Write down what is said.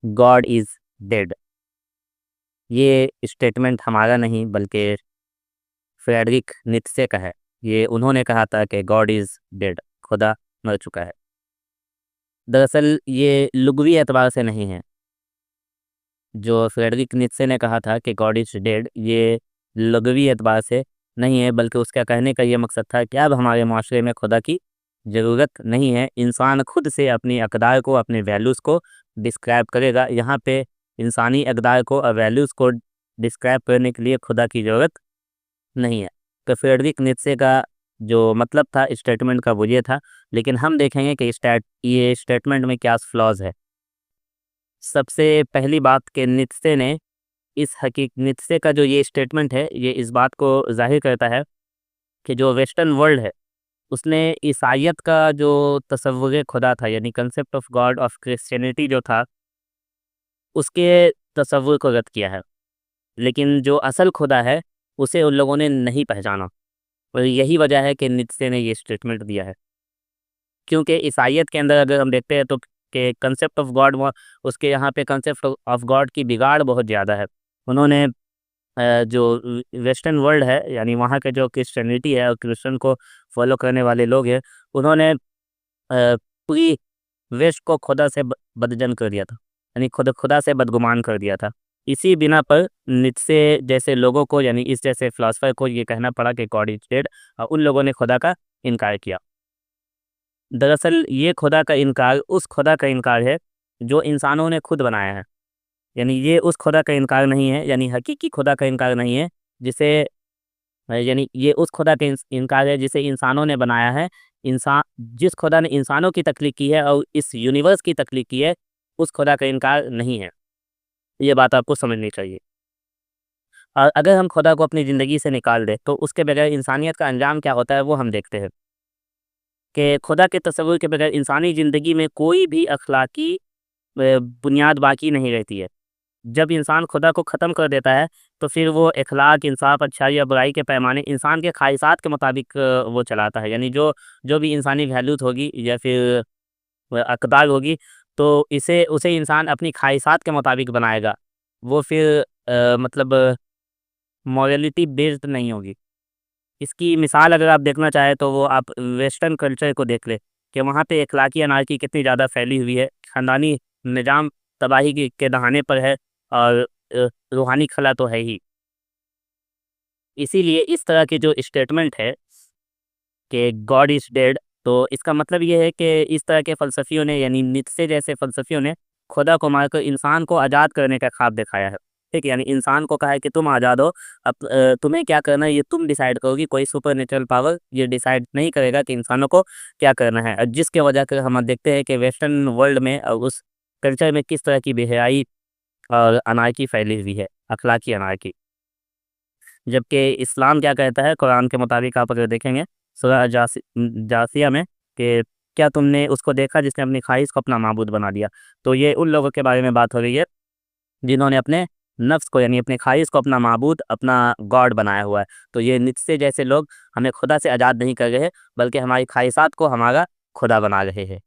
God is dead. ये statement हमारा नहीं बल्कि फ्रेडरिक नीत्शे का है। ये उन्होंने कहा था कि गॉड इज़ डेड, खुदा मर चुका है। दरअसल ये लुग़वी एतबार से नहीं है। जो फ्रेडरिक नीत्शे ने कहा था कि गॉड इज़ डेड, ये लुग़वी एतबार से नहीं है, बल्कि उसका कहने का ये मकसद था कि अब हमारे माशरे में खुदा की ज़रूरत नहीं है। इंसान खुद से अपनी अक़दार को, अपने वैल्यूज़ को डिस्क्राइब करेगा। यहाँ पे इंसानी अक़दार को और वैल्यूज़ को डिस्क्राइब करने के लिए खुदा की ज़रूरत नहीं है। तो फ्रेडरिक नीत्शे का जो मतलब था स्टेटमेंट का वो ये था, लेकिन हम देखेंगे कि ये स्टेटमेंट में क्या फ्लॉज़ है। सबसे पहली बात कि नीत्शे का जो ये स्टेटमेंट है, ये इस बात को ज़ाहिर करता है कि जो वेस्टर्न वर्ल्ड है, उसने ईसाइयत का जो तसव्वुर खुदा था, यानी concept of God of Christianity जो था, उसके तसव्वुर को रद्द किया है। लेकिन जो असल खुदा है, उसे उन लोगों ने नहीं पहचाना, और यही वजह है कि नीत्शे ने ये स्टेटमेंट दिया है। क्योंकि ईसाइयत के अंदर अगर हम देखते हैं तो कि कांसेप्ट ऑफ गॉड, वो उसके यहाँ पे कांसेप्ट ऑफ गॉड की बिगाड़ बहुत ज़्यादा है। उन्होंने जो वेस्टर्न वर्ल्ड है, यानी वहाँ के जो क्रिश्चियनिटी है और क्रिश्चियन को फॉलो करने वाले लोग हैं, उन्होंने पूरी वेस्ट को खुदा से बदजन कर दिया था, यानी खुदा से बदगुमान कर दिया था। इसी बिना पर नीत्शे जैसे लोगों को, यानी इस जैसे फिलासफर को ये कहना पड़ा कि गॉड इज डेड, और उन लोगों ने खुदा का इनकार किया। दरअसल ये खुदा का इनकार उस खुदा का इनकार है जो इंसानों ने खुद बनाया है। यानी ये उस खुदा का इनकार नहीं है, यानी हकीकी खुदा का इनकार नहीं है, जिसे यानी ये उस खुदा का इनकार है जिसे इंसानों ने बनाया है। इंसान जिस खुदा ने इंसानों की तख्लीक की है और इस यूनिवर्स की तख्लीक की है, उस खुदा का इनकार नहीं है। ये बात आपको समझनी चाहिए। और अगर हम खुदा को अपनी ज़िंदगी से निकाल दें, तो उसके बगैर इंसानियत का अंजाम क्या होता है, वो हम देखते हैं कि खुदा के तसव्वुर के बगैर इंसानी ज़िंदगी में कोई भी अखलाकी बुनियाद बाकी नहीं रहती है। जब इंसान खुदा को ख़त्म कर देता है, तो फिर वो इखलाक, इंसाफ, अच्छाई या बुराई के पैमाने इंसान के ख़्वाहिशात के मुताबिक वो चलाता है। यानी जो जो भी इंसानी वैल्यूज़ होगी या फिर अक़दार होगी, तो इसे उसे इंसान अपनी ख़्वाहिशात के मुताबिक बनाएगा। वो फिर मतलब मॉरलिटी बेस्ड नहीं होगी। इसकी मिसाल अगर आप देखना चाहें, तो वो आप वेस्टर्न कल्चर को देख लें कि वहाँ पे इखलाकी अनार्की कितनी ज़्यादा फैली हुई है। ख़ानदानी निज़ाम तबाही के दहाने पर है, और रूहानी खला तो है ही। इसीलिए इस तरह की जो स्टेटमेंट है कि गॉड इज़ डेड, तो इसका मतलब ये है कि इस तरह के फ़लसफ़ियों ने, यानी नीत्शे जैसे फ़लसफ़ियों ने खुदा को मारकर इंसान को आज़ाद करने का ख़्वाब दिखाया है। ठीक है? यानी इंसान को कहा है कि तुम आज़ाद हो, अब तुम्हें क्या करना है ये तुम डिसाइड करोगी, कोई सुपरनैचुरल पावर ये डिसाइड नहीं करेगा कि इंसानों को क्या करना है। जिसके वजह से हम देखते हैं कि वेस्टर्न वर्ल्ड में उस कल्चर में किस तरह की बेहयाई और अनार्की फैली हुई है, अख़लाकी अनार्की। जबकि इस्लाम क्या कहता है, कुरान के मुताबिक आप अगर देखेंगे सूरह जासिया में, कि क्या तुमने उसको देखा जिसने अपनी ख्वाहिश को अपना माबूद बना लिया। तो ये उन लोगों के बारे में बात हो रही है जिन्होंने अपने नफ्स को, यानी अपने ख्वाहिश को अपना माबूद, अपना गॉड बनाया हुआ है। तो ये नीत्शे जैसे लोग हमें खुदा से आज़ाद नहीं कर रहे, बल्कि हमारी ख्वाहिशात को हमारा खुदा बना रहे हैं।